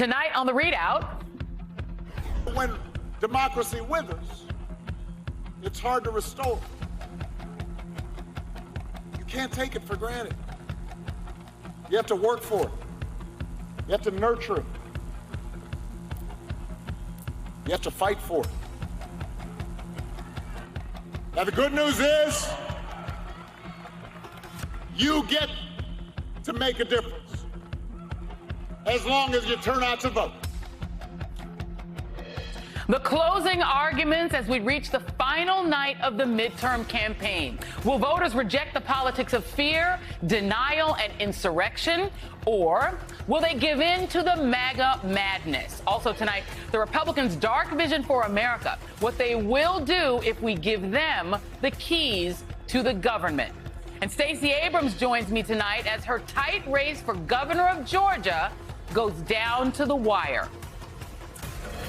Tonight on The ReidOut. When democracy withers, it's hard to restore. You can't take it for granted. You have to work for it. You have to nurture it. You have to fight for it. Now, the good news is you get to make a difference as long as you turn out to vote. The closing arguments as we reach the final night of the midterm campaign. Will voters reject the politics of fear, denial, and insurrection? Or will they give in to the MAGA madness? Also tonight, the Republicans' dark vision for America, what they will do if we give them the keys to the government. And Stacey Abrams joins me tonight as her tight race for governor of Georgia goes down to the wire.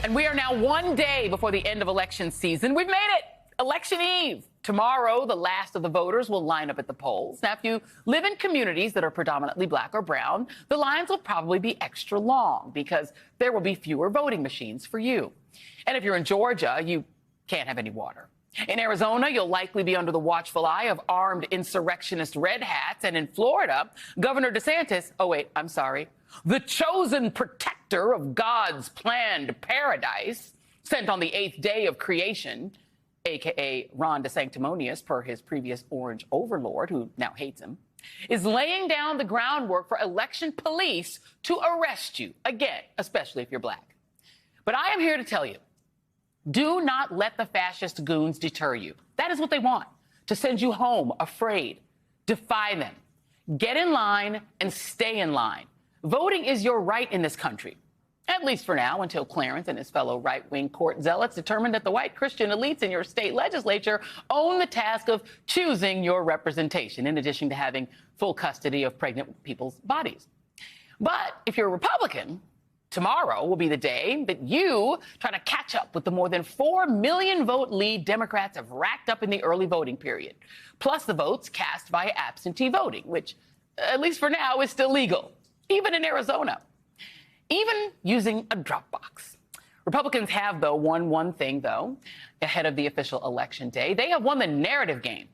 And we are now one day before the end of election season. We've made it. Election Eve. Tomorrow, the last of the voters will line up at the polls. Now, if you live in communities that are predominantly black or brown, the lines will probably be extra long because there will be fewer voting machines for you. And if you're in Georgia, you can't have any water. In Arizona, you'll likely be under the watchful eye of armed insurrectionist red hats. And in Florida, Governor DeSantis, the chosen protector of God's planned paradise, sent on the 8th day of creation, a.k.a. Ron DeSanctimonious, per his previous orange overlord, who now hates him, is laying down the groundwork for election police to arrest you, again, especially if you're black. But I am here to tell you, do not let the fascist goons deter you. That is what they want, to send you home afraid. Defy them. Get in line and stay in line. Voting is your right in this country, at least for now, until Clarence and his fellow right-wing court zealots determine that the white Christian elites in your state legislature own the task of choosing your representation, in addition to having full custody of pregnant people's bodies. But if you're a Republican, tomorrow will be the day that you try to catch up with the more than 4 million vote lead Democrats have racked up in the early voting period, plus the votes cast via absentee voting, which, at least for now, is still legal. Even in Arizona, even using a drop box. Republicans have, though, won one thing, though, ahead of the official election day. They have won the narrative game.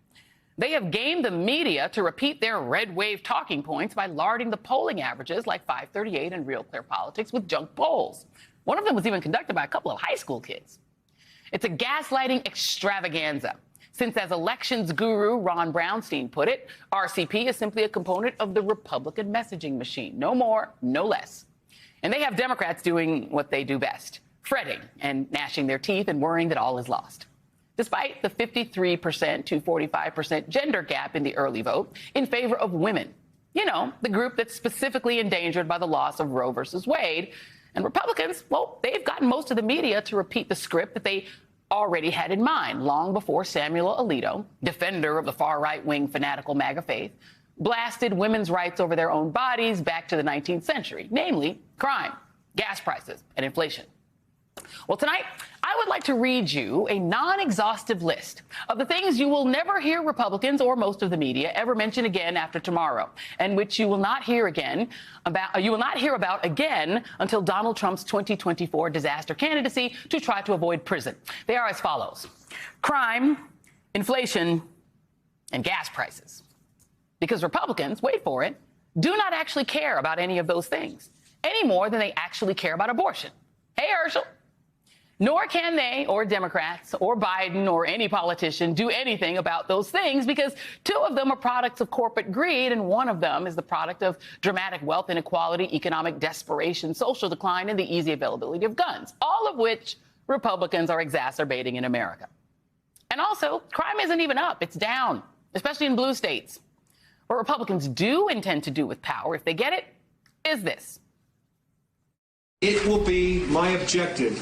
They have gamed the media to repeat their red wave talking points by larding the polling averages like 538 and Real Clear Politics with junk polls. One of them was even conducted by a couple of high school kids. It's a gaslighting extravaganza. Since, as elections guru Ron Brownstein put it, RCP is simply a component of the Republican messaging machine. No more, no less. And they have Democrats doing what they do best, fretting and gnashing their teeth and worrying that all is lost. Despite the 53% to 45% gender gap in the early vote in favor of women. You know, the group that's specifically endangered by the loss of Roe versus Wade. And Republicans, well, they've gotten most of the media to repeat the script that they already had in mind long before Samuel Alito, defender of the far right-wing fanatical MAGA faith, blasted women's rights over their own bodies back to the 19th century, namely crime, gas prices, and inflation. Well, tonight, I would like to read you a non-exhaustive list of the things you will never hear Republicans or most of the media ever mention again after tomorrow, and which you will not hear about again until Donald Trump's 2024 disaster candidacy to try to avoid prison. They are as follows: crime, inflation, and gas prices. Because Republicans, wait for it, do not actually care about any of those things, any more than they actually care about abortion. Hey, Herschel. Nor can they, or Democrats, or Biden, or any politician do anything about those things, because two of them are products of corporate greed, and one of them is the product of dramatic wealth inequality, economic desperation, social decline, and the easy availability of guns, all of which Republicans are exacerbating in America. And also, crime isn't even up, it's down, especially in blue states. What Republicans do intend to do with power, if they get it, is this. It will be my objective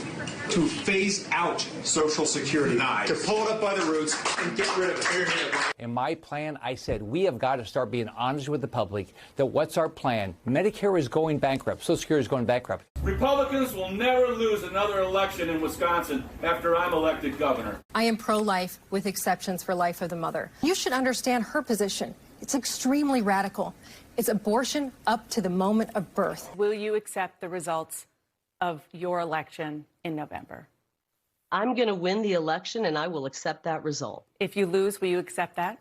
to phase out Social Security, to pull it up by the roots and get rid of it. In my plan, I said we have got to start being honest with the public that what's our plan? Medicare is going bankrupt. Social Security is going bankrupt. Republicans will never lose another election in Wisconsin after I'm elected governor. I am pro-life with exceptions for life of the mother. You should understand her position. It's extremely radical. It's abortion up to the moment of birth. Will you accept the results of your election in November? I'm going to win the election, and I will accept that result. If you lose, will you accept that?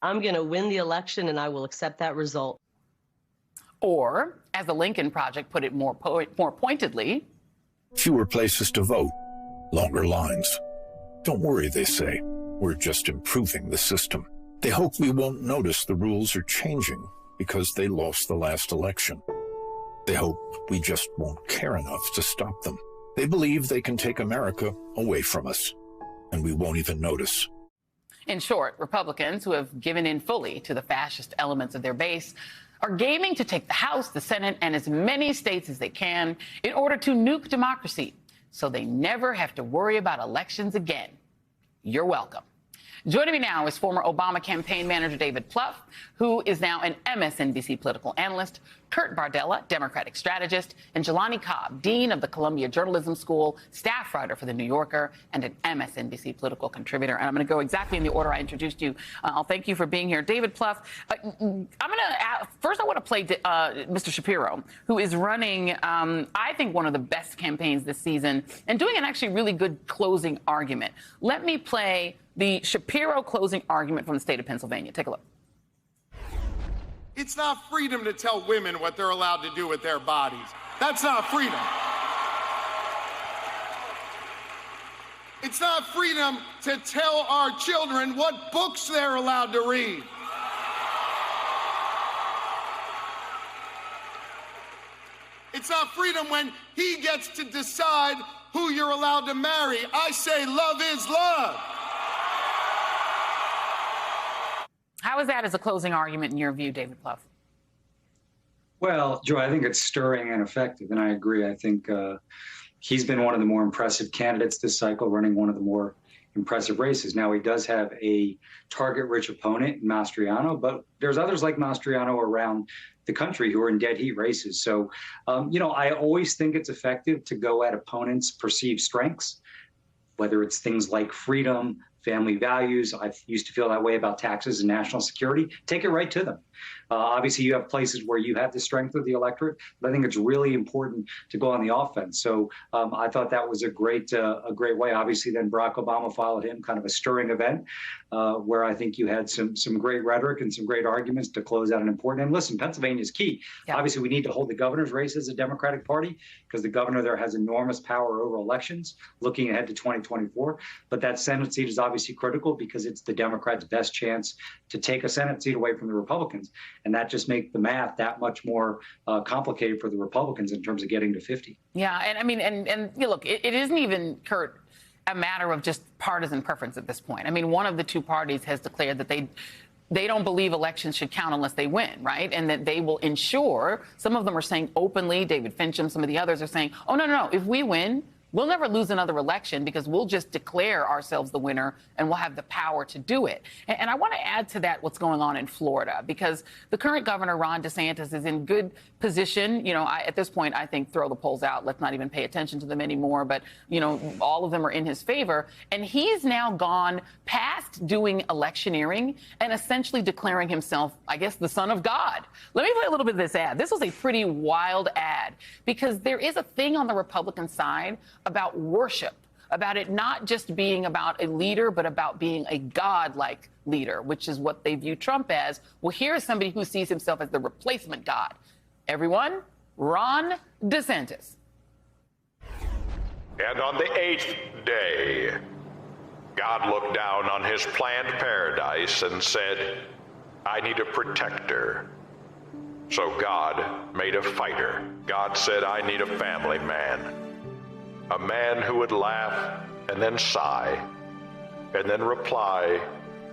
I'm going to win the election, and I will accept that result. Or, as the Lincoln Project put it more pointedly, fewer places to vote, longer lines. Don't worry, they say. We're just improving the system. They hope we won't notice the rules are changing because they lost the last election. They hope we just won't care enough to stop them. They believe they can take America away from us, and we won't even notice. In short, Republicans who have given in fully to the fascist elements of their base are gaming to take the House, the Senate, and as many states as they can in order to nuke democracy so they never have to worry about elections again. You're welcome. Joining me now is former Obama campaign manager David Plouffe, who is now an MSNBC political analyst, Kurt Bardella, Democratic strategist, and Jelani Cobb, dean of the Columbia Journalism School, staff writer for The New Yorker, and an MSNBC political contributor. And I'm going to go exactly in the order I introduced you. I'll thank you for being here. David Plouffe, first I want to play Mr. Shapiro, who is running, I think, one of the best campaigns this season and doing an actually really good closing argument. Let me play the Shapiro closing argument from the state of Pennsylvania. Take a look. It's not freedom to tell women what they're allowed to do with their bodies. That's not freedom. It's not freedom to tell our children what books they're allowed to read. It's not freedom when he gets to decide who you're allowed to marry. I say love is love. How is that as a closing argument in your view, David Plouffe? Well, Joy, I think it's stirring and effective, and I agree. I think he's been one of the more impressive candidates this cycle, running one of the more impressive races. Now, he does have a target-rich opponent in Mastriano, but there's others like Mastriano around the country who are in dead heat races. So, I always think it's effective to go at opponents' perceived strengths, whether it's things like freedom, family values. I used to feel that way about taxes and national security. Take it right to them. Obviously, you have places where you have the strength of the electorate, but I think it's really important to go on the offense. So I thought that was a great way. Obviously, then Barack Obama followed him, kind of a stirring event where I think you had some great rhetoric and some great arguments to close out an important. And listen, Pennsylvania is key. Yeah. Obviously, we need to hold the governor's race as a Democratic Party because the governor there has enormous power over elections looking ahead to 2024. But that Senate seat is obviously critical because it's the Democrats' best chance to take a Senate seat away from the Republicans. And that just makes the math that much more complicated for the Republicans in terms of getting to 50. Yeah, and I mean, and you look, it isn't even, Kurt, a matter of just partisan preference at this point. I mean, one of the two parties has declared that they don't believe elections should count unless they win, right? And that they will ensure, some of them are saying openly, David Fincham, some of the others are saying, oh, no, if we win, we'll never lose another election because we'll just declare ourselves the winner and we'll have the power to do it. And I want to add to that what's going on in Florida because the current governor, Ron DeSantis, is in good position. At this point, I think throw the polls out. Let's not even pay attention to them anymore. But, all of them are in his favor. And he's now gone past doing electioneering and essentially declaring himself, I guess, the son of God. Let me play a little bit of this ad. This was a pretty wild ad because there is a thing on the Republican side about worship, about it not just being about a leader, but about being a God-like leader, which is what they view Trump as. Well, here's somebody who sees himself as the replacement God. Everyone, Ron DeSantis. And on the 8th day, God looked down on his planned paradise and said, I need a protector. So God made a fighter. God said, I need a family man. A man who would laugh and then sigh and then reply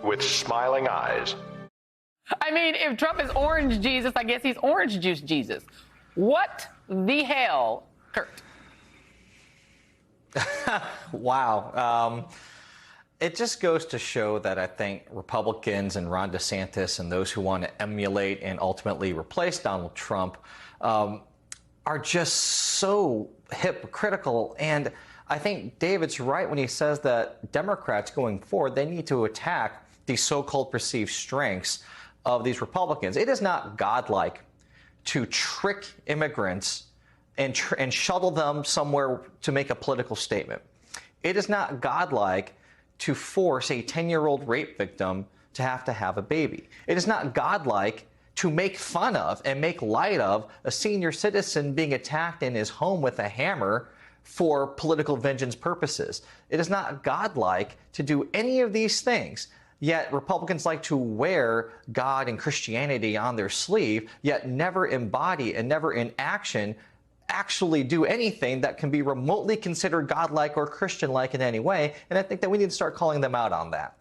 with smiling eyes. I mean, if Trump is orange Jesus, I guess he's orange juice Jesus. What the hell, Kurt? Wow. It just goes to show that I think Republicans and Ron DeSantis and those who want to emulate and ultimately replace Donald Trump are just so hypocritical. And I think David's right when he says that Democrats going forward, they need to attack the so-called perceived strengths of these Republicans. It is not godlike to trick immigrants and shuttle them somewhere to make a political statement. It is not godlike to force a 10-year-old rape victim to have a baby. It is not godlike to make fun of and make light of a senior citizen being attacked in his home with a hammer for political vengeance purposes. It is not godlike to do any of these things. Yet Republicans like to wear God and Christianity on their sleeve, yet never embody and never in action actually do anything that can be remotely considered godlike or Christian-like in any way. And I think that we need to start calling them out on that.